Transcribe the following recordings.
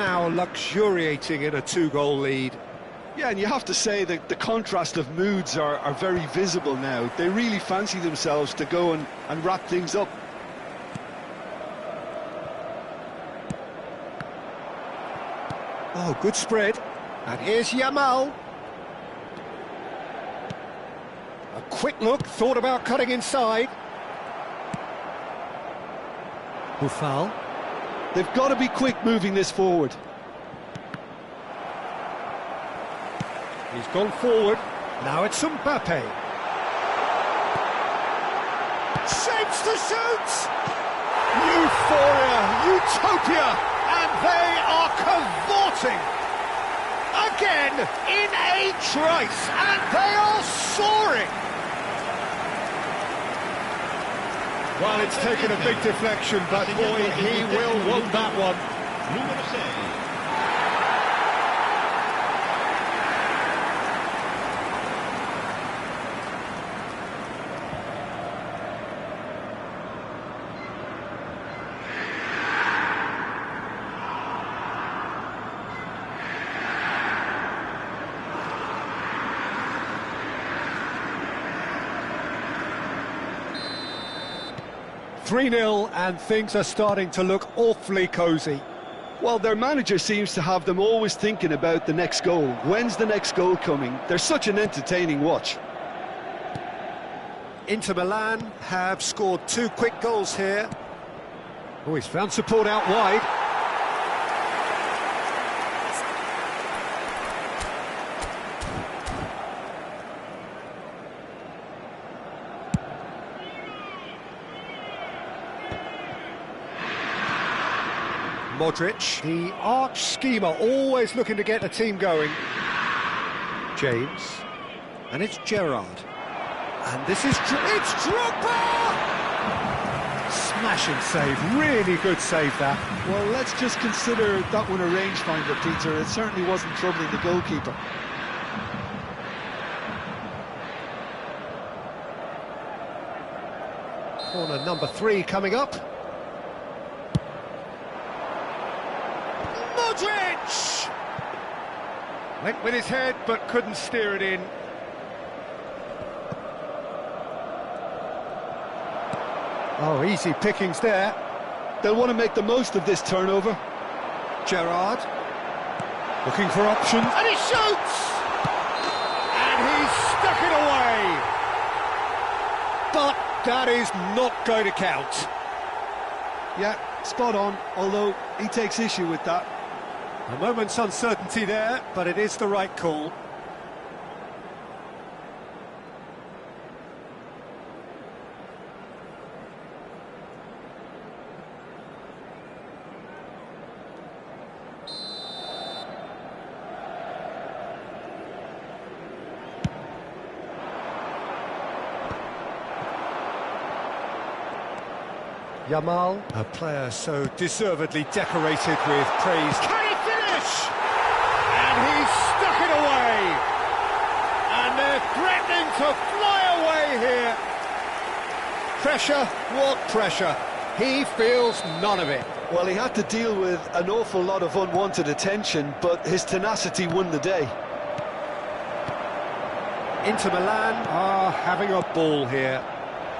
now luxuriating in a two-goal lead. Yeah, and you have to say that the contrast of moods are very visible now. They really fancy themselves to go and wrap things up. Oh, good spread. And here's Yamal. A quick look, thought about cutting inside. Buffal. They've got to be quick moving this forward. He's gone forward. Now it's Mbappe. Shapes to shoot! Euphoria, utopia, and they are cavorting. Again, in a trice, and they are soaring. Well, it's taken a big deflection, but boy, he will want that one. Numero 6. "3-0, and things are starting to look awfully cosy. Well, their manager seems to have them always thinking about the next goal. When's the next goal coming? They're such an entertaining watch. Inter Milan have scored 2 quick goals here. Oh, he's found support out wide. Modric, the arch schemer, always looking to get the team going. James, and it's Gerrard. And this is, it's Drogba! Smashing save, really good save that. Well, let's just consider that one a rangefinder, Peter. It certainly wasn't troubling the goalkeeper. Corner number 3 coming up. Modric! Went with his head, but couldn't steer it in. Oh, easy pickings there. They'll want to make the most of this turnover. Gerrard, looking for options. And he shoots! And he's stuck it away. But that is not going to count. Yeah, spot on, although he takes issue with that. A moment's uncertainty there, but it is the right call. Yamal, a player so deservedly decorated with praise. Can he finish? And he's stuck it away. And they're threatening to fly away here. Pressure, what pressure? He feels none of it. Well, he had to deal with an awful lot of unwanted attention, but his tenacity won the day. Inter Milan are having a ball here.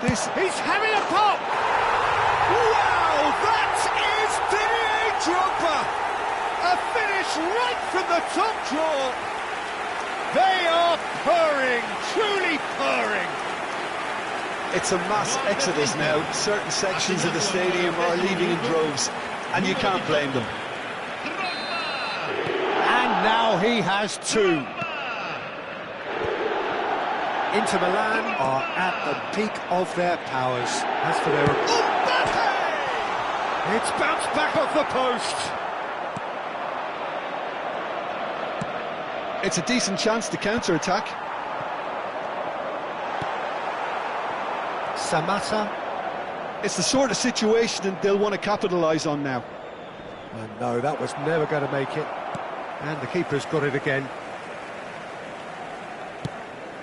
He's having a pop! Wow, that is Didier Drogba! A finish right from the top drawer! They are purring, truly purring! It's a mass exodus now. Certain sections of the stadium are leaving in droves, and you can't blame them. And now he has 2. Inter Milan are at the peak of their powers. As for their... Mbappe! It's bounced back off the post. It's a decent chance to counter-attack. Samata. It's the sort of situation that they'll want to capitalise on now. And no, that was never going to make it. And the keeper's got it again.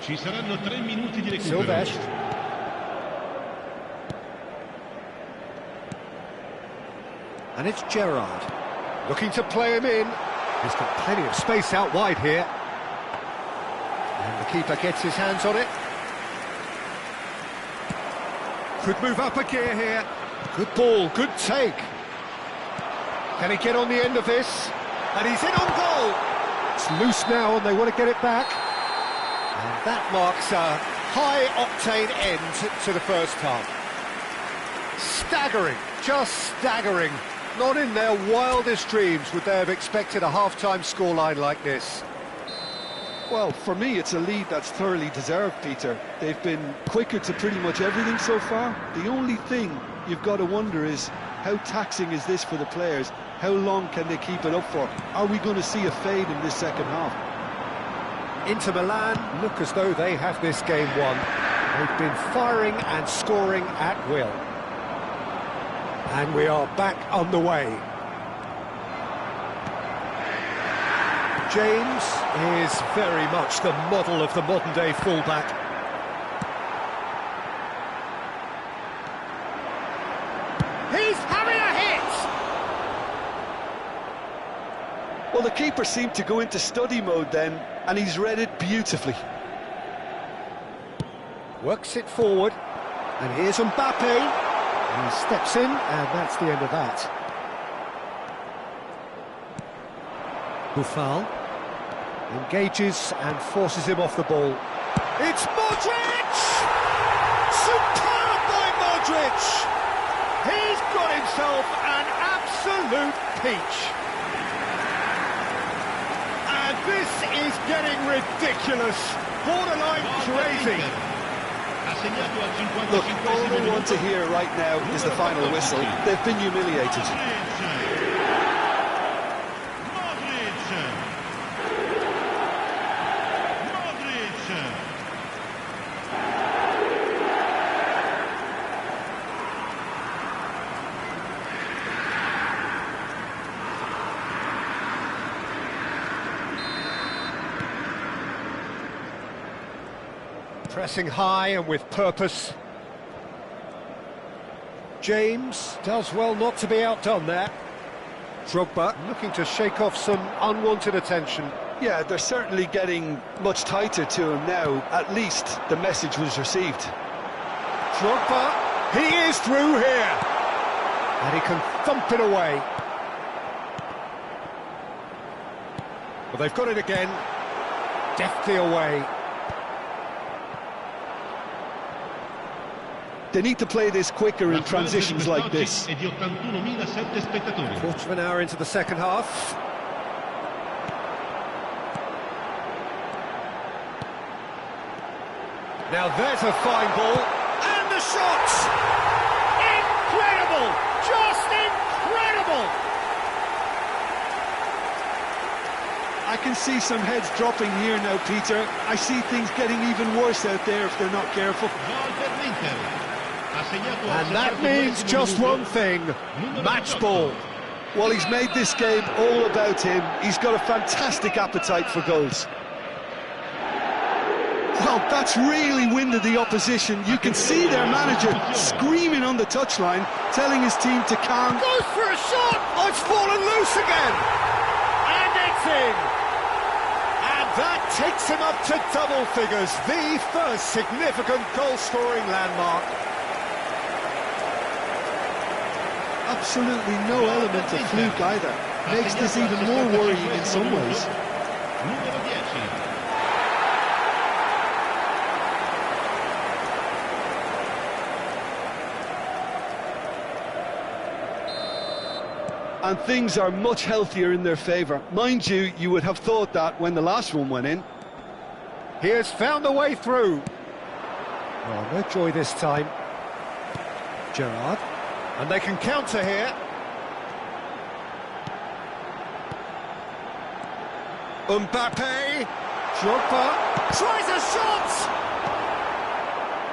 Ci saranno 3 minuti di recupero. Silvestre. And it's Gerrard. Looking to play him in. He's got plenty of space out wide here. And the keeper gets his hands on it. Could move up a gear here. Good ball, good take. Can he get on the end of this? And he's in on goal. It's loose now and they want to get it back. And that marks a high-octane end to the first half. Staggering, just staggering. Not in their wildest dreams would they have expected a half-time scoreline like this. Well, for me, it's a lead that's thoroughly deserved, Peter. They've been quicker to pretty much everything so far. The only thing you've got to wonder is, how taxing is this for the players? How long can they keep it up for? Are we going to see a fade in this second half? Inter Milan look as though they have this game won. They've been firing and scoring at will. And we are back on the way. James is very much the model of the modern-day fullback. He's having a hit! Well, the keeper seemed to go into study mode then, and he's read it beautifully. Works it forward, and here's Mbappe. He steps in, and that's the end of that. Buffal engages and forces him off the ball. It's Modric! Superb by Modric! He's got himself an absolute peach. And this is getting ridiculous, borderline crazy. Look, all they want to hear right now is the final whistle. They've been humiliated. Pressing high and with purpose. James does well not to be outdone there. Drogba looking to shake off some unwanted attention. Yeah, they're certainly getting much tighter to him now. At least the message was received. Drogba, he is through here. And he can thump it away. Well, they've got it again. Deftly away. They need to play this quicker in transitions like this. Quarter of an hour into the second half. Now there's a fine ball. And the shot! Incredible! Just incredible! I can see some heads dropping here now, Peter. I see things getting even worse out there if they're not careful. And that means just one thing, match ball. Well, he's made this game all about him. He's got a fantastic appetite for goals. Well, that's really winded the opposition. You can see their manager screaming on the touchline, telling his team to calm. Goes for a shot! Oh, it's fallen loose again! And it's in! And that takes him up to double figures, the first significant goal-scoring landmark. Absolutely no element of fluke either. Makes this even more worrying in some ways. And things are much healthier in their favour. Mind you, you would have thought that when the last one went in. He has found a way through. Oh, no joy this time. Gerrard. And they can counter here. Mbappe. Drogba. Tries a shot!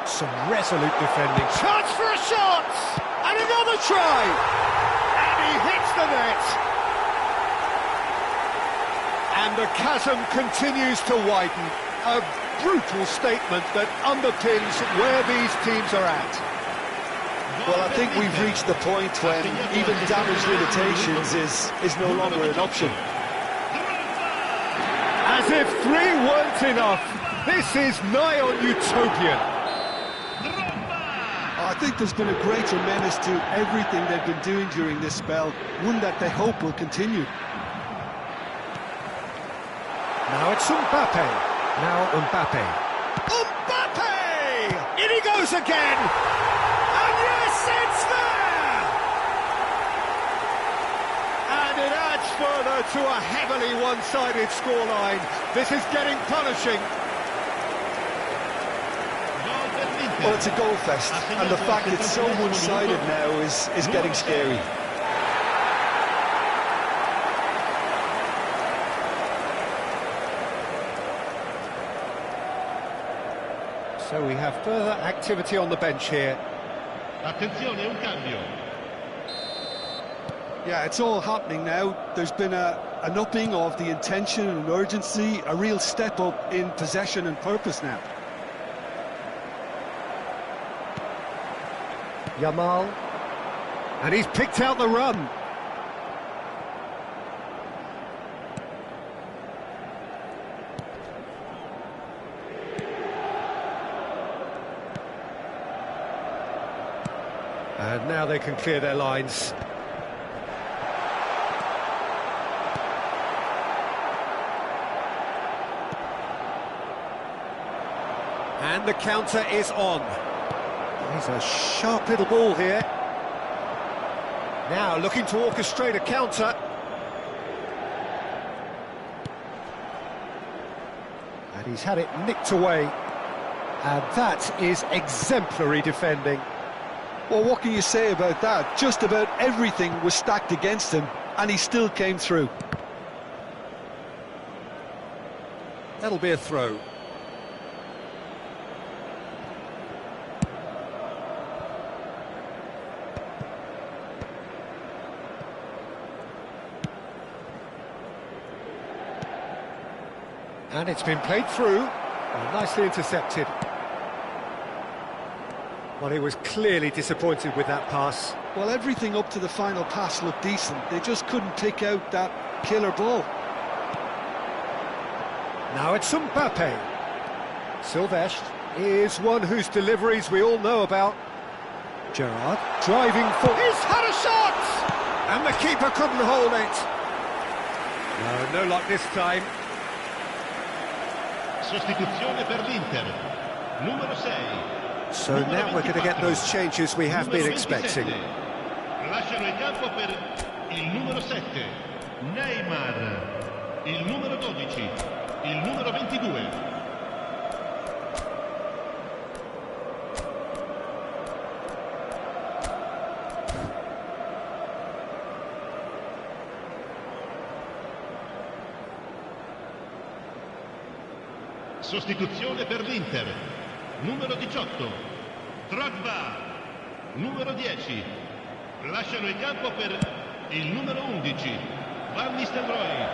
Some resolute defending. Chance for a shot! And another try! And he hits the net. And the chasm continues to widen. A brutal statement that underpins where these teams are at. Well, I think we've reached the point when even damage limitations is no longer an option. As if 3 weren't enough, this is nigh on utopian. I think there's been a great tremendous to everything they've been doing during this spell, one that they hope will continue. Now it's Mbappe. Now Mbappe. Mbappe! In he goes again! And yes, it's there! And it adds further to a heavily one-sided scoreline. This is getting punishing. Well, it's a goal fest, and the fact it's so one-sided now is getting scary. So we have further activity on the bench here. Attenzione, un cambio. Yeah, it's all happening now. There's been an upping of the intention and urgency, a real step up in possession and purpose now. Yamal, and he's picked out the run. And now they can clear their lines. And the counter is on. He's a sharp little ball here. Now looking to orchestrate a counter. And he's had it nicked away. And that is exemplary defending. Well, what can you say about that? Just about everything was stacked against him, and he still came through. That'll be a throw. And it's been played through, and nicely intercepted. Well, he was clearly disappointed with that pass. Well, everything up to the final pass looked decent. They just couldn't pick out that killer ball. Now it's Mbappe. Sylvestre is one whose deliveries we all know about. Gerrard driving for... He's had a shot! And the keeper couldn't hold it. No luck this time. Sostituzione per l'Inter. Numero 6. So now we're going to get those changes we have been expecting. Lasciano il campo per il numero 7, Neymar, il numero 12, il numero 22. Sostituzione per l'Inter. Numero 18, Drogba, numero 10, lasciano il campo per il numero 11, Van Nistelrooy,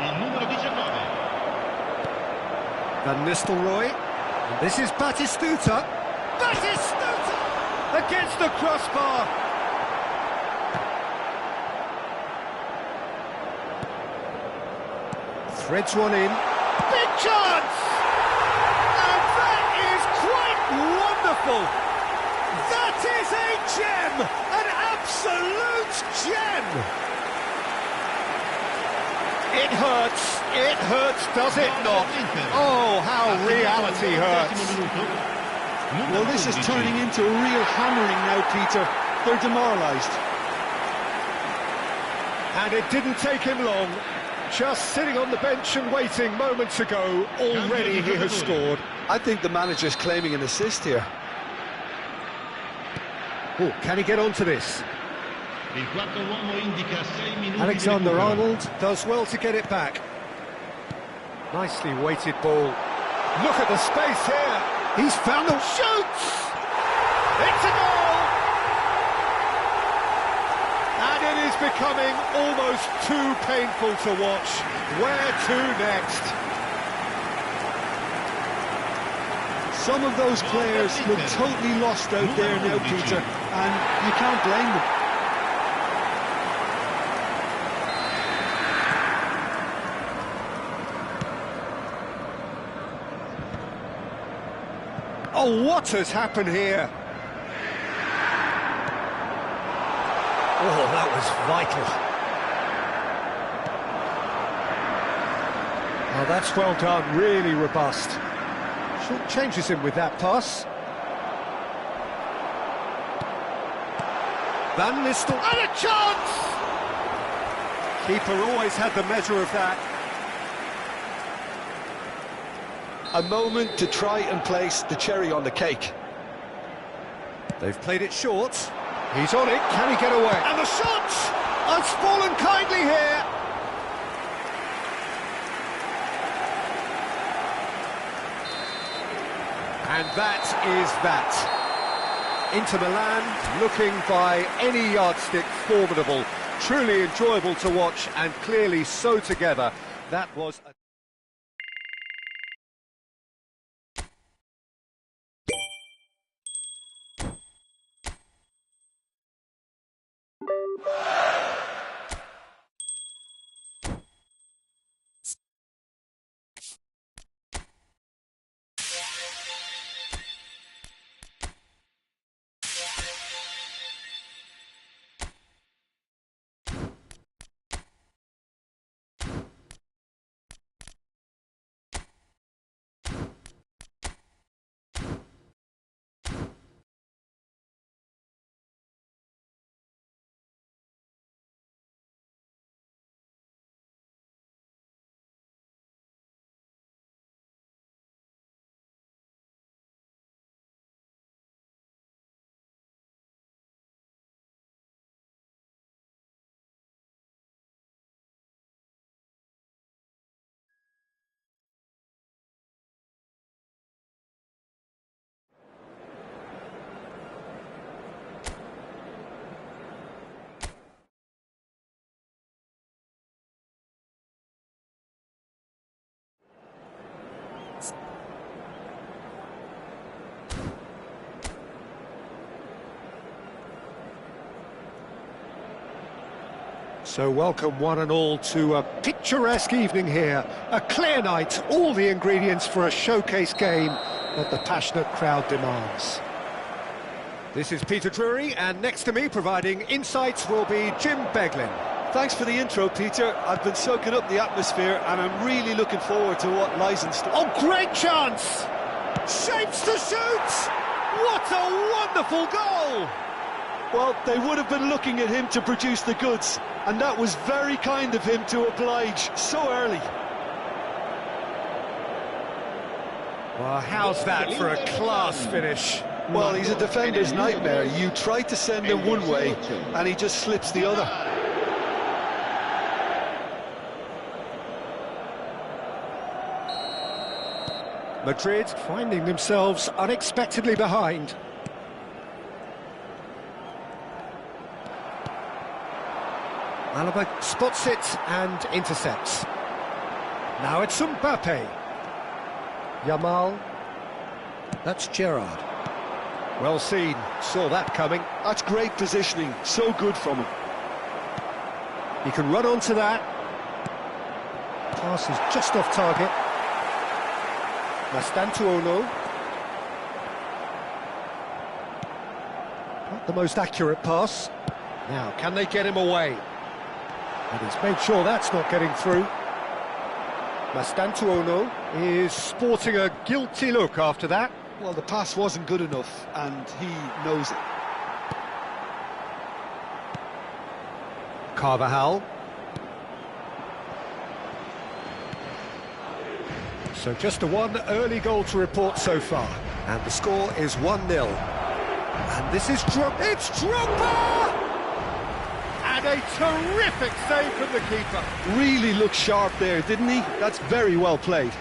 il numero 19. Van Nistelrooy, and this is Batistuta. Batistuta against the crossbar. Threads one in. Big chance! Wonderful! That is a gem! An absolute gem! It hurts, does it not? Oh, how reality hurts! Well, this is turning into a real hammering now, Peter. They're demoralised. And it didn't take him long. Just sitting on the bench and waiting moments ago, already he has scored. I think the manager's claiming an assist here. Oh, can he get onto this? Il quarto uomo indica 6 minuti. Alexander-Arnold does well to get it back. Nicely weighted ball. Look at the space here. He's found the shoots. It's a goal. And it is becoming almost too painful to watch. Where to next? Some of those players look totally lost out there now, Peter, and you can't blame them. Oh, what has happened here? Oh, that was vital. Oh, that's well done, really robust. Short changes him with that pass. Van Nistel, and a chance! Keeper always had the measure of that. A moment to try and place the cherry on the cake. They've played it short. He's on it, can he get away? And the shot! Has fallen kindly here. And that is that. Inter Milan, looking by any yardstick formidable. Truly enjoyable to watch, and clearly so together. That was a... So welcome one and all to a picturesque evening here. A clear night, all the ingredients for a showcase game that the passionate crowd demands. This is Peter Drury, and next to me providing insights will be Jim Beglin. Thanks for the intro, Peter. I've been soaking up the atmosphere and I'm really looking forward to what lies in store. Oh, great chance! Shapes to shoot! What a wonderful goal! Well, they would have been looking at him to produce the goods, and that was very kind of him to oblige so early. Well, how's that for a class finish? Well, he's a defender's nightmare. You try to send him one way, and he just slips the other. Madrid finding themselves unexpectedly behind. Alaba spots it and intercepts. Now it's Mbappe. Yamal. That's Gerrard. Well seen, saw that coming. That's great positioning, so good from him. He can run onto that. Pass is just off target. Mastantuono. Not the most accurate pass. Now, can they get him away? And he's made sure that's not getting through. Mastantuono is sporting a guilty look after that. Well, the pass wasn't good enough, and he knows it. Carvajal. So just the one early goal to report so far. And the score is 1-0. And this is it's Drogba! And a terrific save from the keeper. Really looked sharp there, didn't he? That's very well played.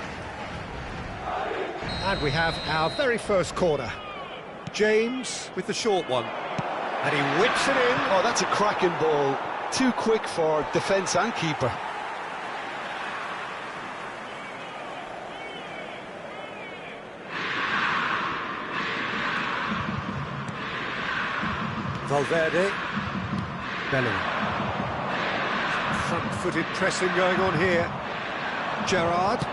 And we have our very first corner. James with the short one. And he whips it in. Oh, that's a cracking ball. Too quick for defence and keeper. Valverde. Bellingham. Front-footed pressing going on here. Gerrard.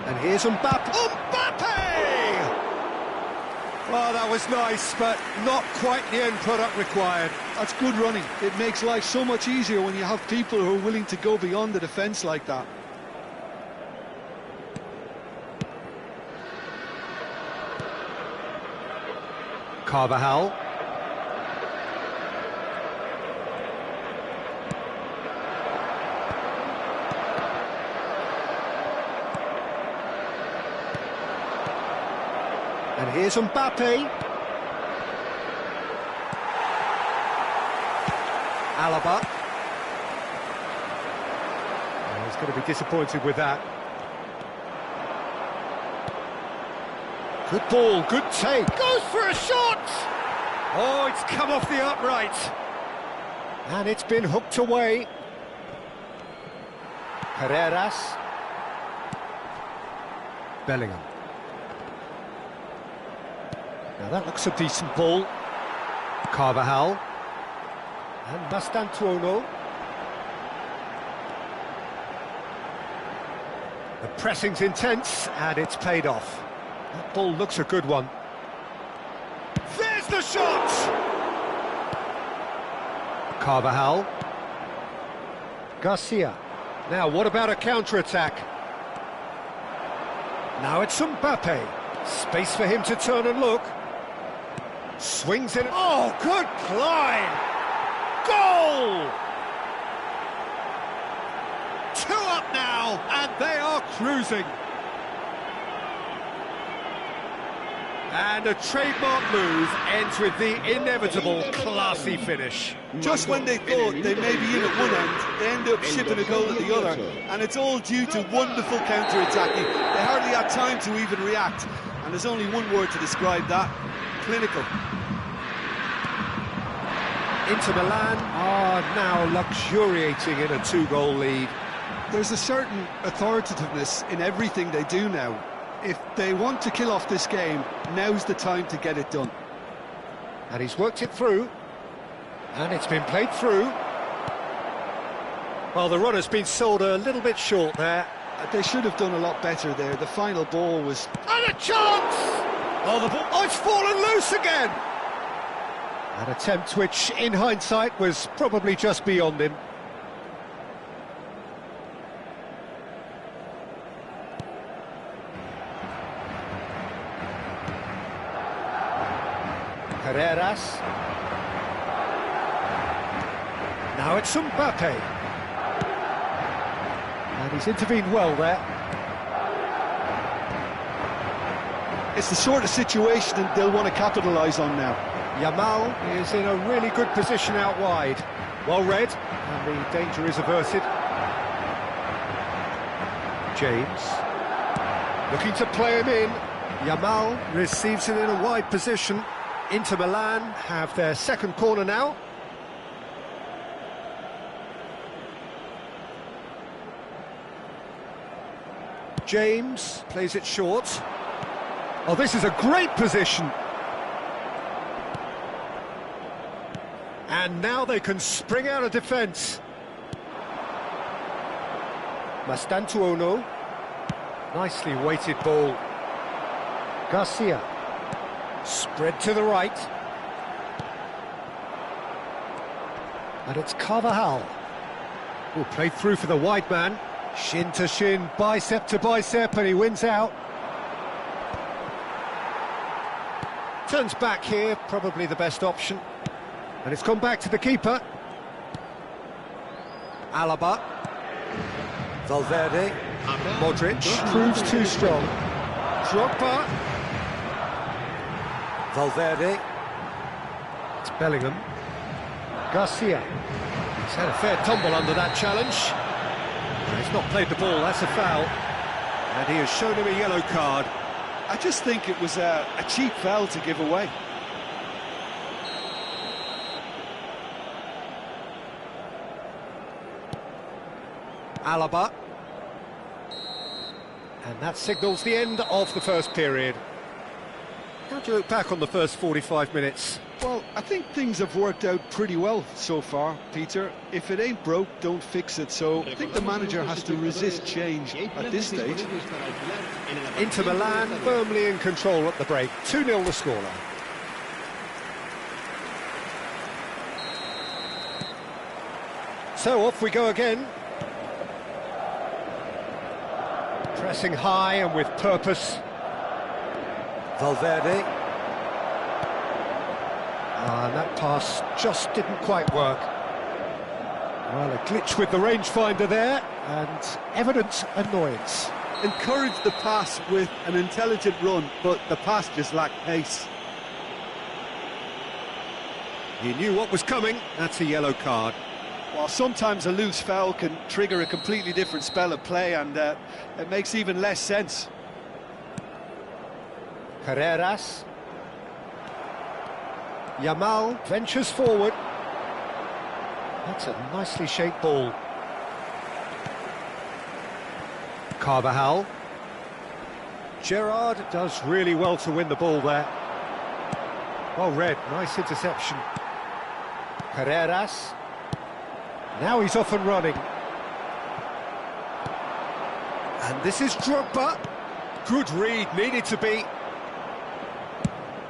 And here's Mbappe. Mbappe! Well, that was nice, but not quite the end product required. That's good running. It makes life so much easier when you have people who are willing to go beyond the defence like that. Carvajal. And here's Mbappe. Alaba. Oh, he's going to be disappointed with that. Good ball, good take. Goes for a shot! Oh, it's come off the upright. And it's been hooked away. Herreras. Bellingham. Now that looks a decent ball. Carvajal. And Mastantuono. The pressing's intense, and it's paid off. That ball looks a good one. There's the shot! Carvajal. Garcia. Now, what about a counter-attack? Now it's Mbappe. Space for him to turn and look. Swings in. Oh, good climb! Goal! 2 up now, and they are cruising. And a trademark move ends with the inevitable classy finish. Just when they thought they may be in at one end, they end up shipping a goal at the other, and it's all due to wonderful counter-attacking. They hardly had time to even react, and there's only one word to describe that: clinical. Inter Milan are now luxuriating in a 2-goal lead. There's a certain authoritativeness in everything they do now. If they want to kill off this game, now's the time to get it done. And he's worked it through. And it's been played through. Well, the runner's been sold a little bit short there. They should have done a lot better there. The final ball was... And a chance! Oh, the ball... Oh, it's fallen loose again! An attempt which, in hindsight, was probably just beyond him. Herreras. Now it's Mbappe. And he's intervened well there. It's the sort of situation that they'll want to capitalise on now. Yamal is in a really good position out wide. Well read, and the danger is averted. James. Looking to play him in. Yamal receives it in a wide position. Inter Milan have their second corner now. James plays it short. Oh, this is a great position. And now they can spring out of defence. Mastantuono. Nicely weighted ball. Garcia. Spread to the right. And it's Carvajal. Oh, played through for the wide man. Shin to shin, bicep to bicep, and he wins out. Turns back here, probably the best option. And it's gone back to the keeper. Alaba. Valverde. Modric. Proves too strong. Drogba. Valverde. It's Bellingham. Garcia. He's had a fair tumble under that challenge. He's not played the ball, that's a foul. And he has shown him a yellow card. I just think it was a cheap foul to give away. Alaba. And that signals the end of the first period. How do you look back on the first 45 minutes? Well, I think things have worked out pretty well so far, Peter. If it ain't broke, don't fix it. So I think the manager has to resist change at this stage. Inter Milan firmly in control at the break. 2-0 the scoreline. So off we go again. Pressing high and with purpose. Valverde. And that pass just didn't quite work. Well, a glitch with the rangefinder there, and evident annoyance. Encouraged the pass with an intelligent run, but the pass just lacked pace. He knew what was coming. That's a yellow card. Well, sometimes a loose foul can trigger a completely different spell of play, and it makes even less sense. Carreras. Yamal ventures forward. That's a nicely shaped ball. Carvajal. Gerrard does really well to win the ball there. Well read, nice interception. Carreras. Now he's off and running. And this is Drogba. Good read, needed to be.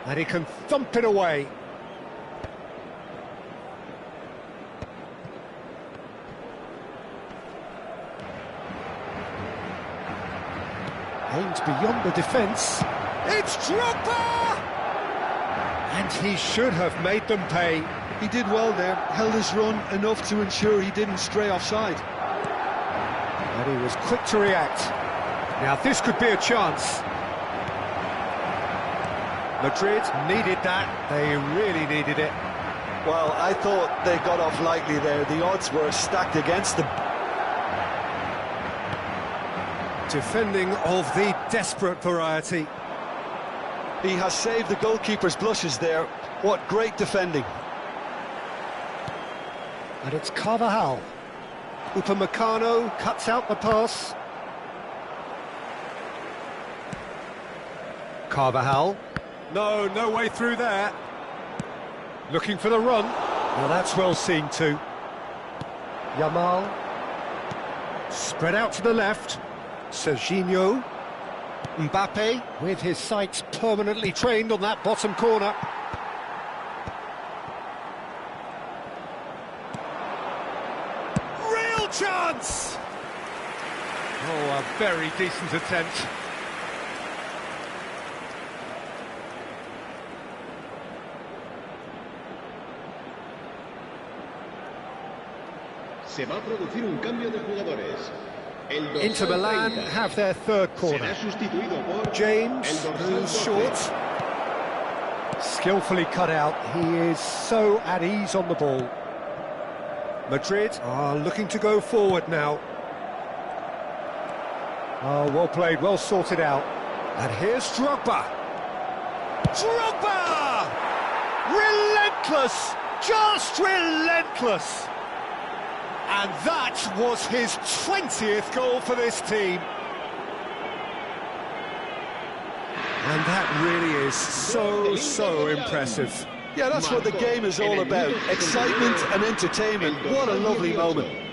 And he can thump it away. Aimed beyond the defence. It's Drogba! And he should have made them pay. He did well there, held his run enough to ensure he didn't stray offside. And he was quick to react. Now this could be a chance. Madrid needed that, they really needed it. Well, I thought they got off lightly there. The odds were stacked against them. Defending of the desperate variety. He has saved the goalkeeper's blushes there. What great defending. And it's Carvajal. Upamecano cuts out the pass. Carvajal. No way through there. Looking for the run. Well, that's well seen too. Yamal. Spread out to the left. Serginho. Mbappe with his sights permanently trained on that bottom corner. Real chance! Oh, a very decent attempt. Se va a producir un cambio de jugadores. Inter Milan have their third corner. James, who's short. Skillfully cut out. He is so at ease on the ball. Madrid are looking to go forward now. Oh, well played, well sorted out. And here's Drogba. Drogba! Relentless! Just relentless! And that was his 20th goal for this team. And that really is so impressive. Yeah, that's what the game is all about. Excitement and entertainment. What a lovely moment.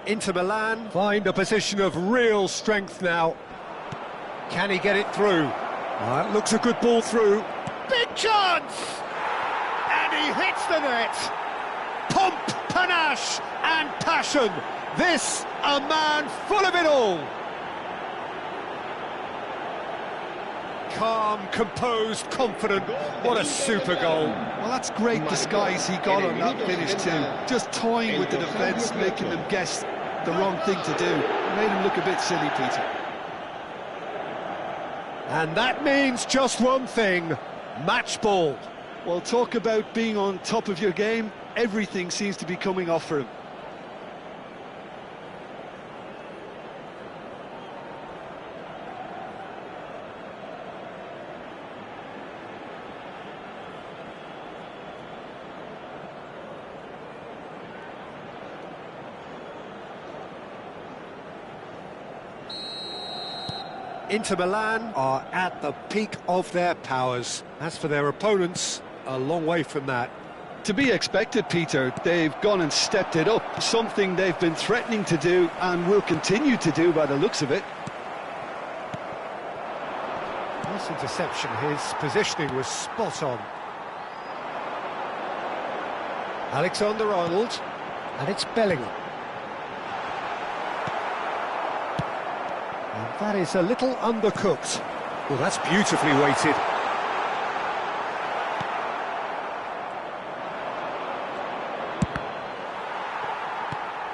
Inter Milan find a position of real strength now. Can he get it through? That looks a good ball through. Big chance! And he hits the net. Pomp, panache and passion. This, a man full of it all. Calm, composed, confident. What a super goal. Well, that's great disguise he got on that finish too. Just toying with the defence, making them guess the wrong thing to do. Made him look a bit silly, Peter. And that means just one thing, match ball. Well, talk about being on top of your game. Everything seems to be coming off for him. Inter Milan are at the peak of their powers. As for their opponents, a long way from that. To be expected, Peter. They've gone and stepped it up, something they've been threatening to do and will continue to do by the looks of it. Nice interception, his positioning was spot on. Alexander-Arnold, and it's Bellingham. And that is a little undercooked. Well, that's beautifully weighted.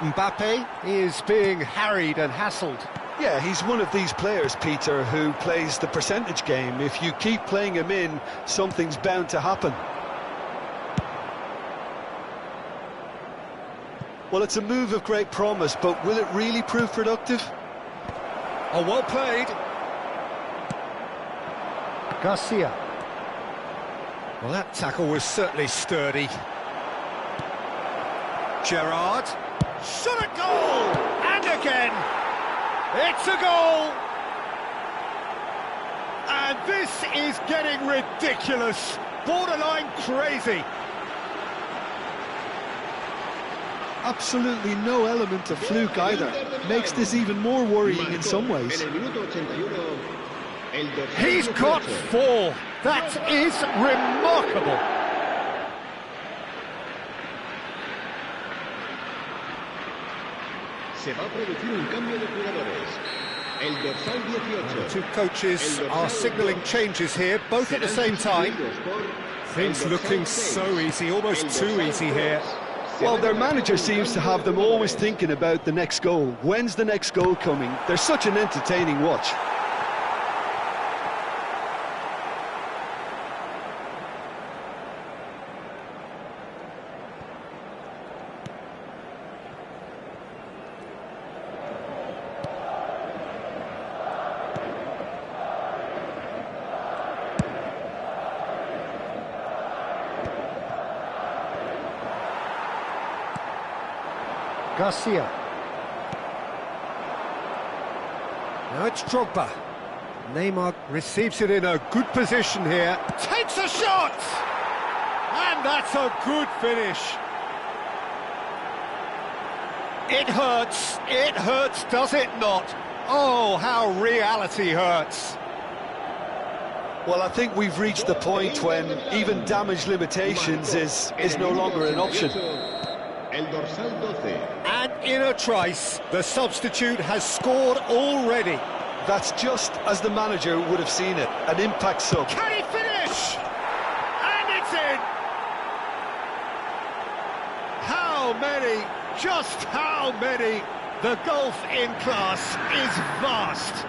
Mbappe is being harried and hassled. Yeah, he's one of these players, Peter, who plays the percentage game. If you keep playing him in, something's bound to happen. Well, it's a move of great promise, but will it really prove productive? Oh, well played. Garcia. Well, that tackle was certainly sturdy. Gerrard. Shot at goal! And again! It's a goal! And this is getting ridiculous. Borderline crazy. Absolutely no element of fluke either. Makes this even more worrying in some ways. He's got 4. That is remarkable. Se va a producir un cambio de jugadores. El dorsal 18. The two coaches are signalling changes here, both at the same time. Things looking so easy, almost too easy here. Well, their manager seems to have them always thinking about the next goal. When's the next goal coming? They're such an entertaining watch. Garcia. Now it's Drogba. Neymar receives it in a good position here. Takes a shot! And that's a good finish. It hurts, does it not? Oh, how reality hurts. Well, I think we've reached the point when even damage limitations is no longer an option. And in a trice, the substitute has scored already. That's just as the manager would have seen it, an impact sub. Can he finish? And it's in! How many, just how many? The gulf in class is vast.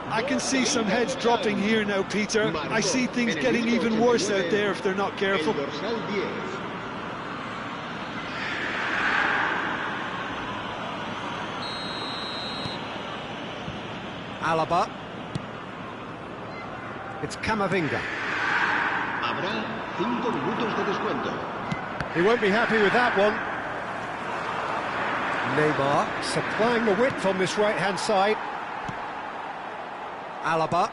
I can see some heads dropping here now, Peter. I see things getting even worse out there if they're not careful. Alaba. It's Camavinga. Habrá 5 minutos de descuento. He won't be happy with that one. Neymar supplying the width on this right-hand side. Alaba.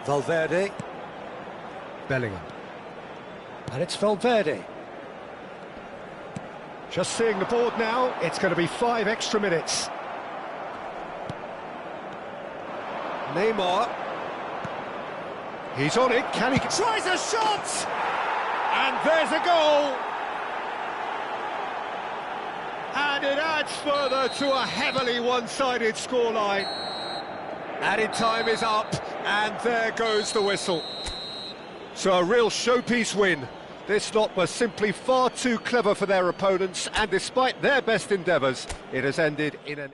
Valverde. Bellingham. And it's Valverde. Just seeing the board now, it's going to be 5 extra minutes. Neymar. He's on it, can he? Tries a shot! And there's a goal! And it adds further to a heavily one-sided scoreline. Added time is up, and there goes the whistle. So a real showpiece win. This lot was simply far too clever for their opponents, and despite their best endeavours, it has ended in an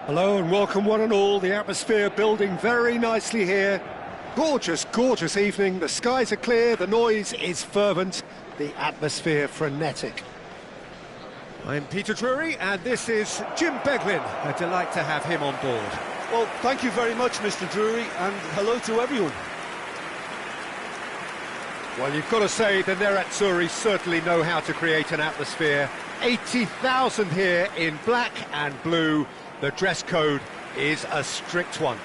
Hello and welcome one and all. The atmosphere building very nicely here. Gorgeous, gorgeous evening. The skies are clear, the noise is fervent, the atmosphere frenetic. I'm Peter Drury and this is Jim Beglin. A delight to have him on board. Well, thank you very much, Mr. Drury, and hello to everyone. Well, you've got to say the Nerazzurri certainly know how to create an atmosphere. 80,000 here in black and blue. The dress code is a strict one.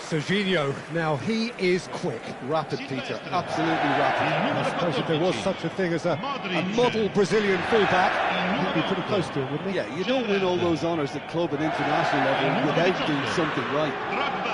Serginho, now he is quick. Rapid, Peter, absolutely rapid. I suppose if there was such a thing as a model Brazilian fullback, he'd be pretty close to it, wouldn't he? Yeah, you don't win all those honours at club and international level without doing something right.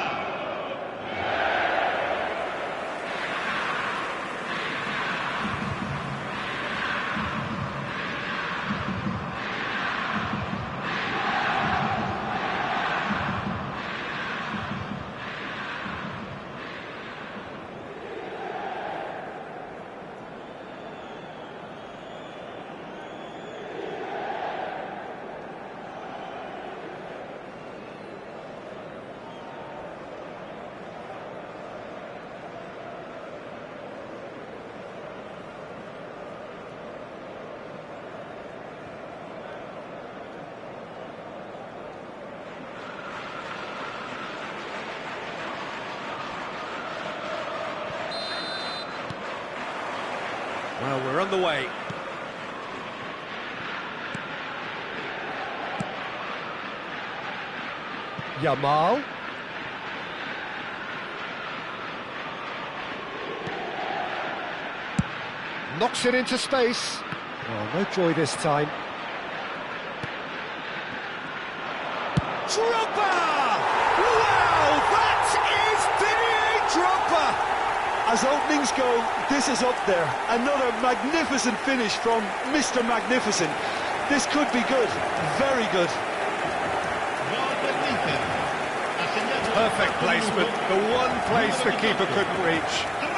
Well, we're on the way. Yamal. Knocks it into space. Oh, no joy this time. Drogba! Wow, that is Didier Drogba! As openings go, this is up there. Another magnificent finish from Mr. Magnificent. This could be good, very good. Perfect placement, the one place the keeper couldn't reach.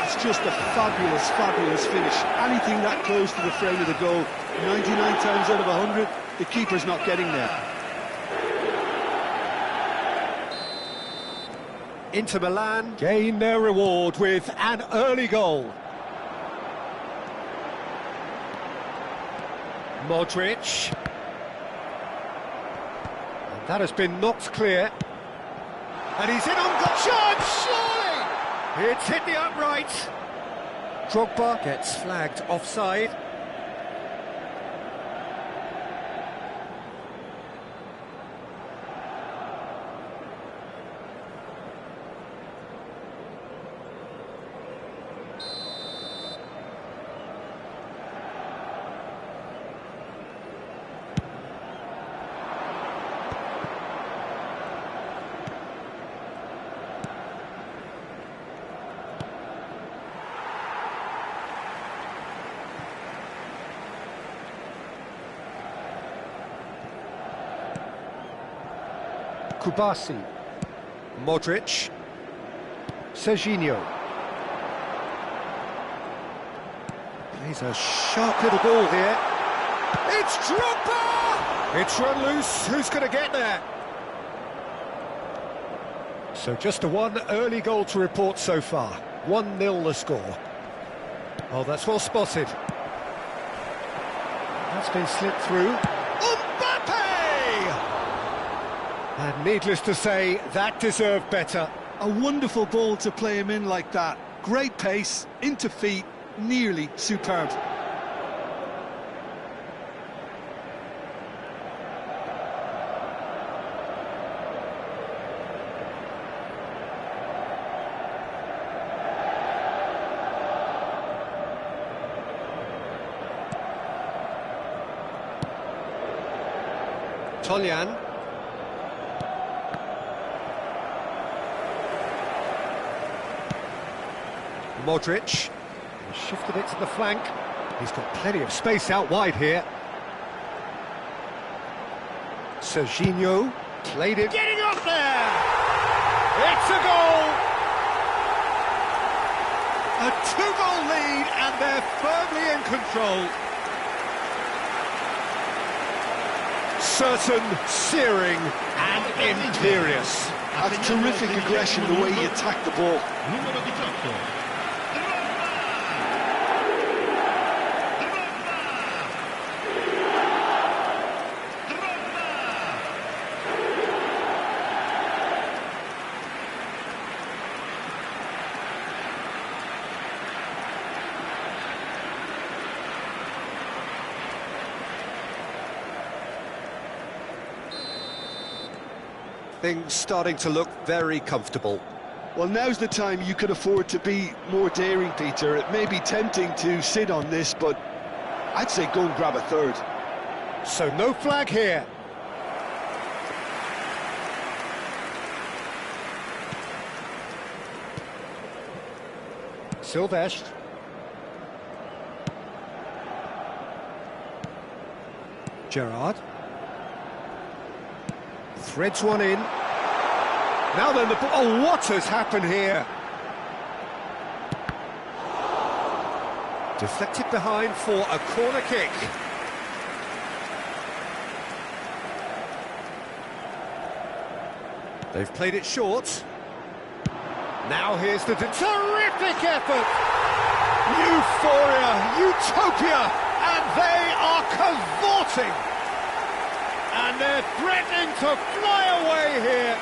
It's just a fabulous, fabulous finish. Anything that close to the frame of the goal, 99 times out of 100, the keeper's not getting there. Inter Milan gain their reward with an early goal. Modric. And that has been knocked clear. And he's in on goal. Shot, surely! It's hit the upright. Drogba gets flagged offside. Kubasi, Modric, Serginho. Plays a sharp little ball here. It's Drogba! It's run loose. Who's going to get there? So just a one early goal to report so far. 1-0 the score. Oh, that's well spotted. That's been slipped through. And needless to say, that deserved better. A wonderful ball to play him in like that. Great pace, into feet, nearly superb. Toljan. Modric. He's shifted it to the flank. He's got plenty of space out wide here. Serginho played it. Getting up there! It's a goal! A two-goal lead and they're firmly in control. certain, searing and imperious. That's terrific aggression, the way he attacked the ball. Numero 18. Things starting to look very comfortable. Well, now's the time you could afford to be more daring, Peter. It may be tempting to sit on this, but I'd say go and grab a third. So no flag here. Silvestre. Gerrard. Threads one in. Now then, oh, what has happened here? Deflected behind for a corner kick. They've played it short. Now here's the terrific effort. Euphoria, utopia, and they are cavorting. And they're threatening to fly away here.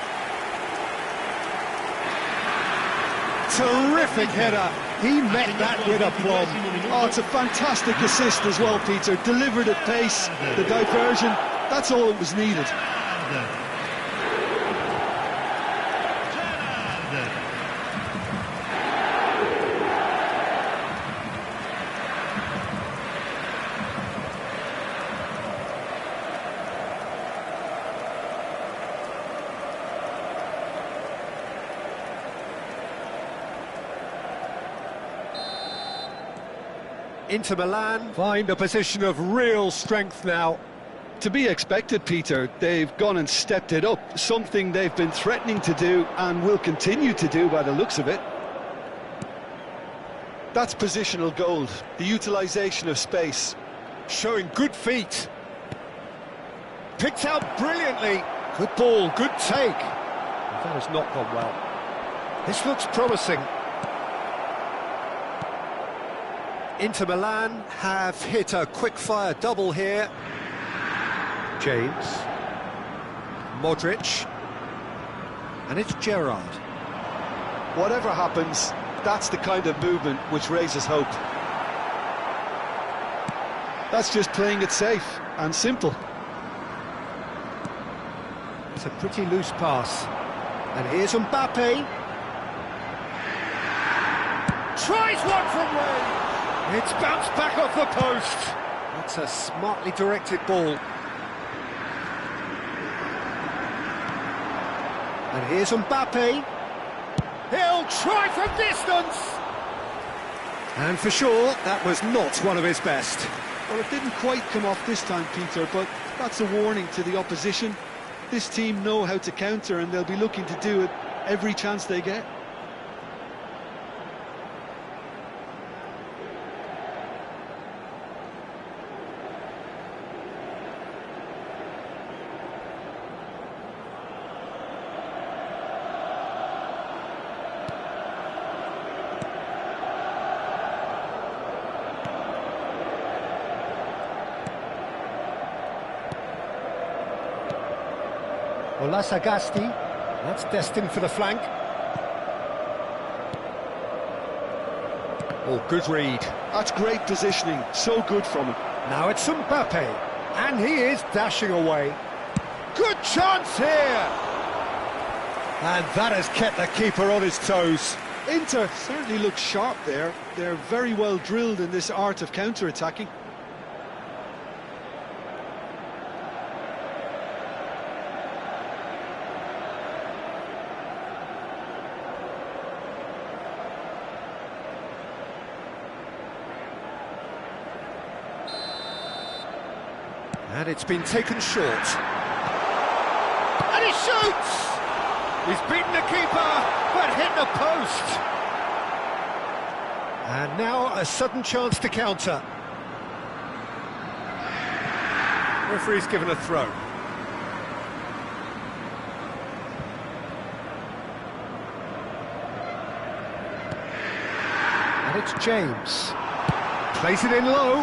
Terrific header. He met that with aplomb. Oh, it's a fantastic assist as well, Peter. Delivered at pace, the diversion, that's all that was needed. Inter Milan find a position of real strength now. To be expected, Peter. They've gone and stepped it up, something they've been threatening to do and will continue to do by the looks of it. That's positional gold, the utilisation of space. Showing good feet. Picked out brilliantly. Good ball, good take. That has not gone well. This looks promising. Inter Milan have hit a quick-fire double here. James. Modric. And it's Gerrard. Whatever happens, that's the kind of movement which raises hope. That's just playing it safe and simple. It's a pretty loose pass. And here's Mbappe. Tries one from range. It's bounced back off the post. That's a smartly directed ball. And here's Mbappe. He'll try from distance. And for sure, that was not one of his best. Well, it didn't quite come off this time, Peter, but that's a warning to the opposition. This team know how to counter, and they'll be looking to do it every chance they get. Olasagasti, that's destined for the flank. Oh, good read. That's great positioning, so good from him. Now it's Mbappe, and he is dashing away. Good chance here! And that has kept the keeper on his toes. Inter certainly looks sharp there. They're very well drilled in this art of counter-attacking. And it's been taken short. And he shoots! He's beaten the keeper, but hit the post. And now a sudden chance to counter. Referee's given a throw. And it's James. Plays it in low.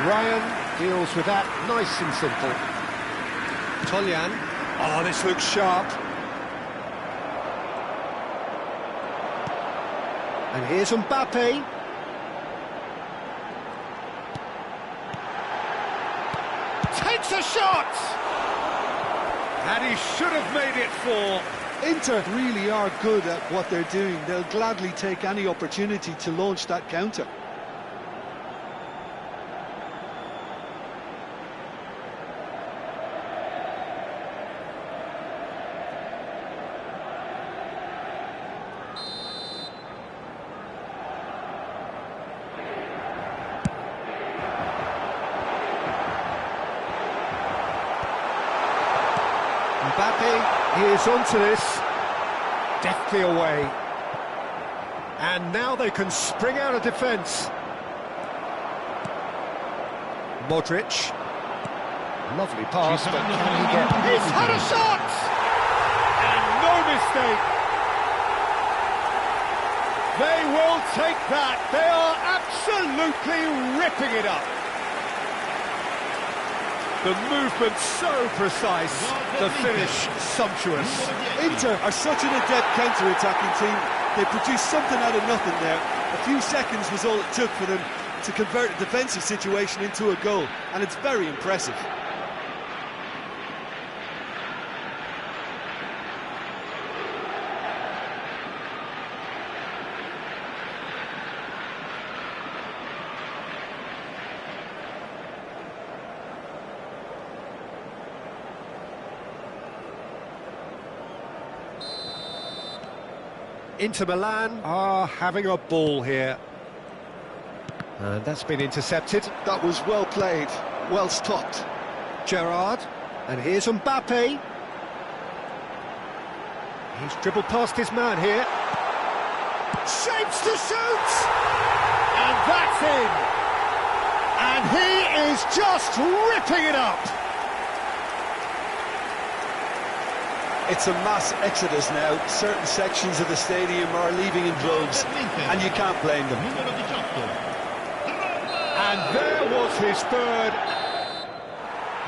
Ryan deals with that nice and simple. Tolyan. Oh, this looks sharp. And here's Mbappe. Takes a shot! And he should have made it 4. Inter really are good at what they're doing. They'll gladly take any opportunity to launch that counter. Mbappe is onto this, deftly away, and now they can spring out of defence. Modric, lovely pass, but can he get... He's had a shot! And no mistake! They will take that, they are absolutely ripping it up. The movement so precise, the finish sumptuous. Inter are such an adept counter-attacking team. They produced something out of nothing there. A few seconds was all it took for them to convert a defensive situation into a goal, and it's very impressive. Inter Milan are having a ball here. And that's been intercepted. That was well played, well stopped. Gerrard, and here's Mbappe. He's dribbled past his man here. Shapes to shoot! And that's in! And he is just ripping it up! It's a mass exodus now. Certain sections of the stadium are leaving in droves, and you can't blame them. And there was his third.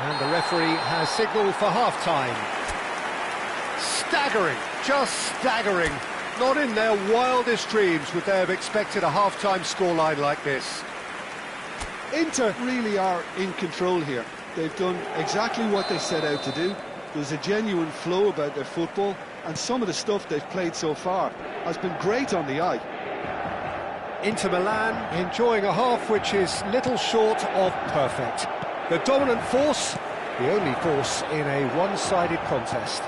And the referee has signalled for half-time. Staggering, just staggering. Not in their wildest dreams would they have expected a half-time scoreline like this. Inter really are in control here. They've done exactly what they set out to do. There's a genuine flow about their football, and some of the stuff they've played so far has been great on the eye. Inter Milan enjoying a half which is little short of perfect. The dominant force, the only force in a one-sided contest.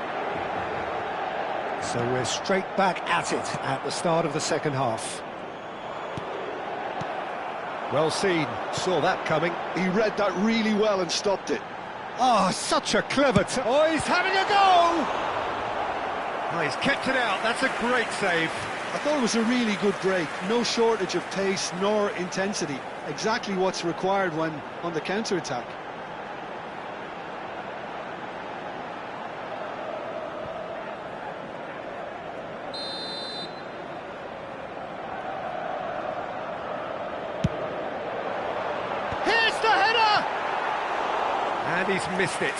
So we're straight back at it at the start of the second half. Well seen, saw that coming. He read that really well and stopped it. Oh, such a clever... Oh, he's having a go! Oh, he's kept it out, that's a great save. I thought it was a really good break. No shortage of pace nor intensity. Exactly what's required when on the counter-attack. Here's the header! And he's missed it.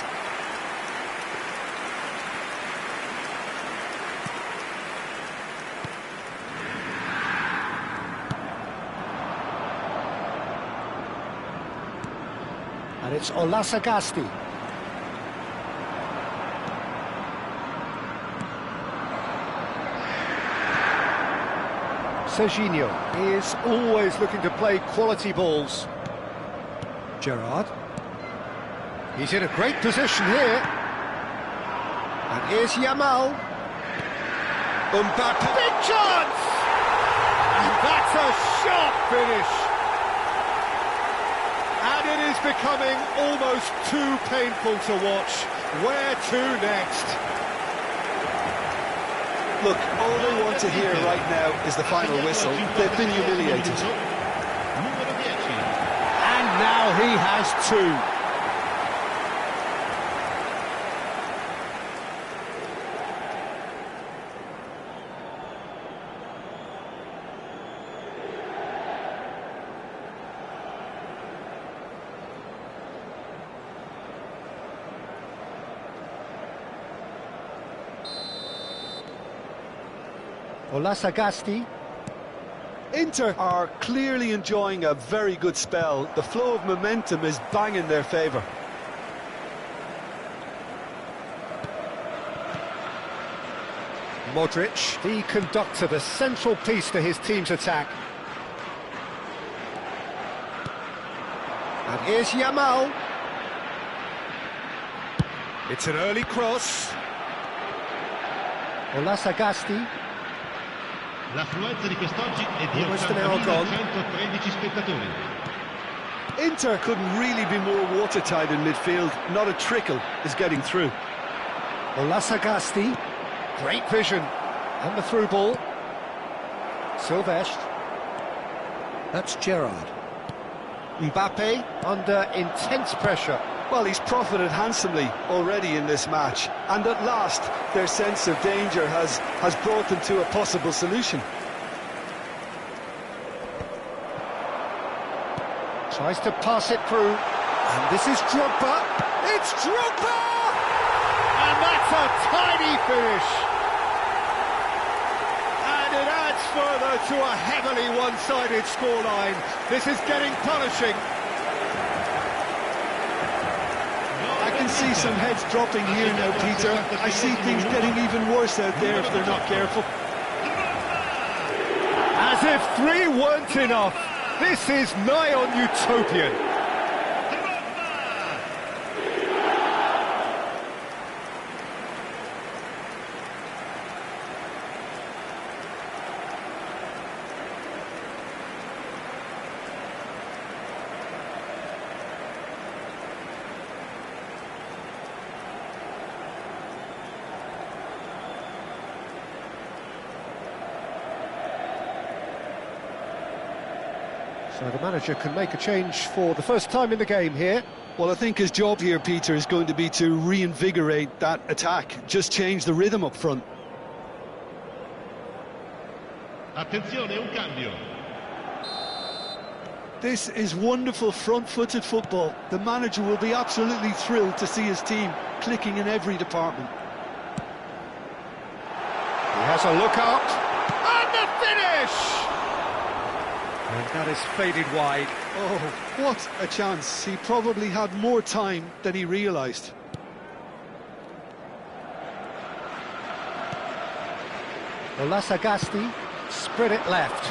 And it's Olasagasti. Serginho is always looking to play quality balls. Gerrard. He's in a great position here. And here's Yamal. Mbappe. Big chance! And that's a sharp finish. And it is becoming almost too painful to watch. Where to next? Look, all they want to hear right now is the final whistle. They've been humiliated. And now he has two. Sagasti. Inter are clearly enjoying a very good spell. The flow of momentum is bang in their favour. Modric, the conductor, the central piece to his team's attack. And here's Yamal. It's an early cross. Sagasti. L'affluenza di quest'oggi è di Almost an hour gone. 80.113 spettatori. Inter couldn't really be more watertight in midfield. Not a trickle is getting through. Sagasti. Great vision. And the through ball. Silvestre. That's Gerrard. Mbappe under intense pressure. Well, he's profited handsomely already in this match, and at last their sense of danger has brought them to a possible solution. Tries to pass it through, and this is Drogba. It's Drogba! And that's a tiny finish. And it adds further to a heavily one-sided scoreline. This is getting punishing. I can see some heads dropping here now, Peter. I see things getting even worse out there if they're not careful. As if 3 weren't enough. This is nigh on utopian. So the manager can make a change for the first time in the game here. Well, I think his job here, Peter, is going to be to reinvigorate that attack. Just change the rhythm up front. Attenzione, un cambio. This is wonderful front-footed football. The manager will be absolutely thrilled to see his team clicking in every department. He has a look out. And the finish! And that is faded wide. Oh, what a chance. He probably had more time than he realised. Sagasti spread it left.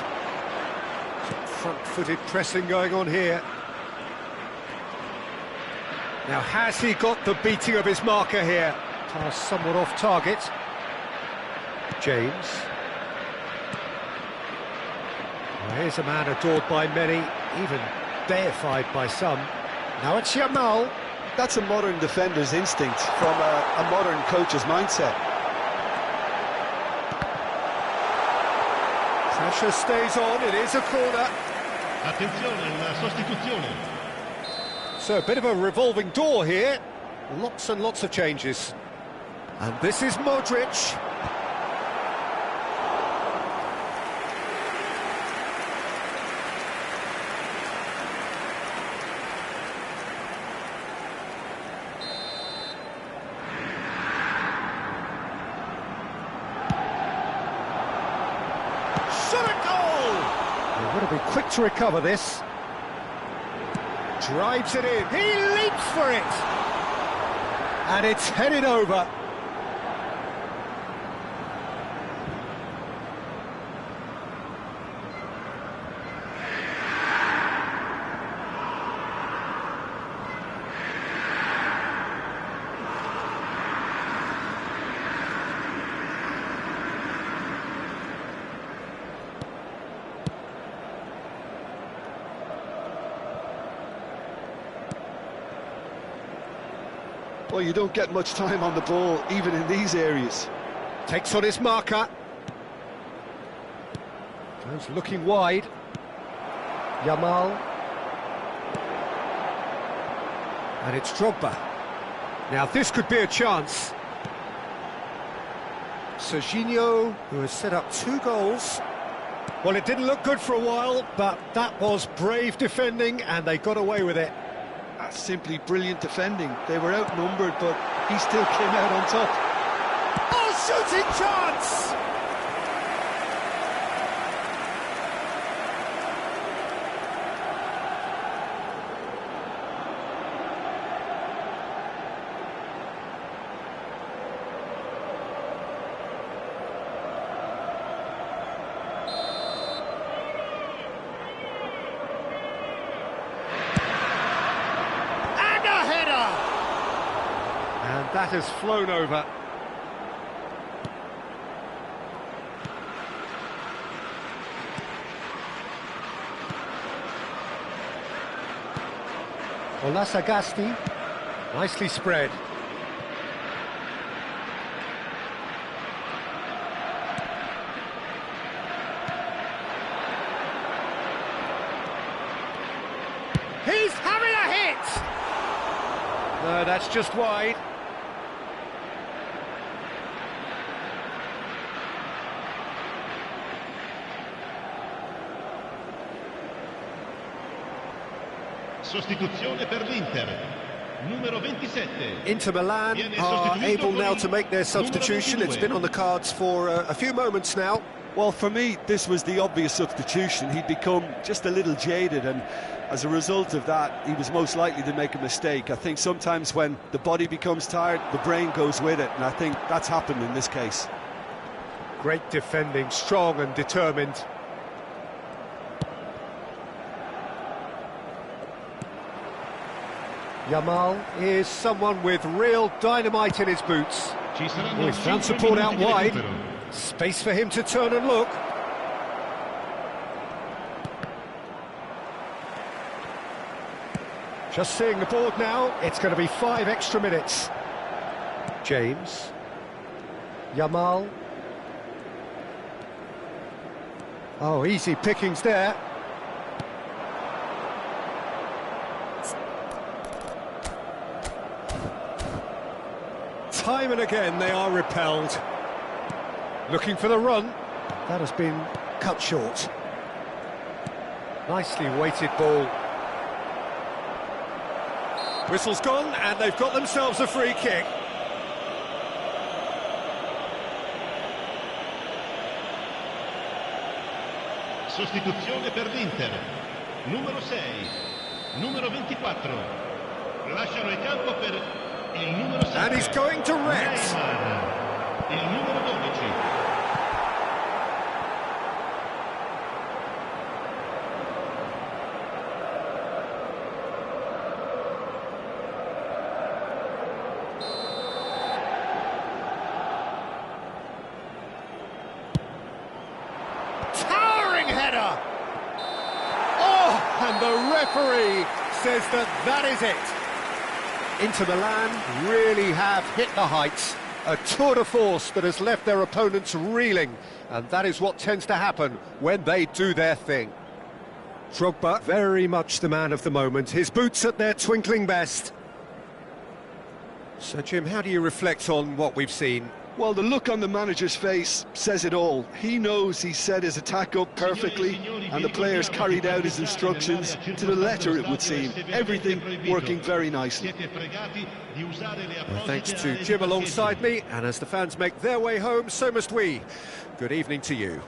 Front-footed pressing going on here. Now, has he got the beating of his marker here? Pass somewhat off target. James. Well, here's a man adored by many, even deified by some. Now it's Yamal. That's a modern defender's instinct from a modern coach's mindset. Pressure stays on, it is a corner. Attenzione, la sostituzione. So a bit of a revolving door here. Lots and lots of changes. And this is Modric. Shot a goal! They've got to be quick to recover this. Drives it in. He leaps for it! And it's headed over. Well, you don't get much time on the ball, even in these areas. Takes on his marker. Goes looking wide. Yamal. And it's Drogba. Now this could be a chance. Serginho, who has set up 2 goals. Well, it didn't look good for a while, but that was brave defending, and they got away with it. That's simply brilliant defending. They were outnumbered, but he still came out on top. Oh, shooting chance! that has flown over. Olasagasti, nicely spread. He's having a hit! No, that's just wide. Sostituzione per l'Inter. Numero 27. Inter Milan are able now to make their substitution. It's been on the cards for a few moments now. Well, for me, this was the obvious substitution. He'd become just a little jaded, and as a result of that, he was most likely to make a mistake. I think sometimes when the body becomes tired, the brain goes with it, and I think that's happened in this case. Great defending, strong and determined. Yamal is someone with real dynamite in his boots. Oh, he's found support out wide. Space for him to turn and look. Just seeing the board now, it's going to be 5 extra minutes. James. Yamal. Oh, easy pickings there. Time and again they are repelled. Looking for the run. That has been cut short. Nicely weighted ball. Whistle's gone and they've got themselves a free kick. Sostituzione per l'Inter. Numero 6. Numero 24. Lasciano il campo per il numero 7. And he's going to Rex. Il numero 12. Towering header! Oh, and the referee says that is it. Inter Milan really have hit the heights. A tour de force that has left their opponents reeling, and that is what tends to happen when they do their thing. Drogba, very much the man of the moment, his boots at their twinkling best. So, Jim, how do you reflect on what we've seen? Well, the look on the manager's face says it all. He knows he set his attack up perfectly, and the players carried out his instructions to the letter, it would seem. Everything working very nicely. Well, thanks to Jim alongside me, and as the fans make their way home, so must we. Good evening to you.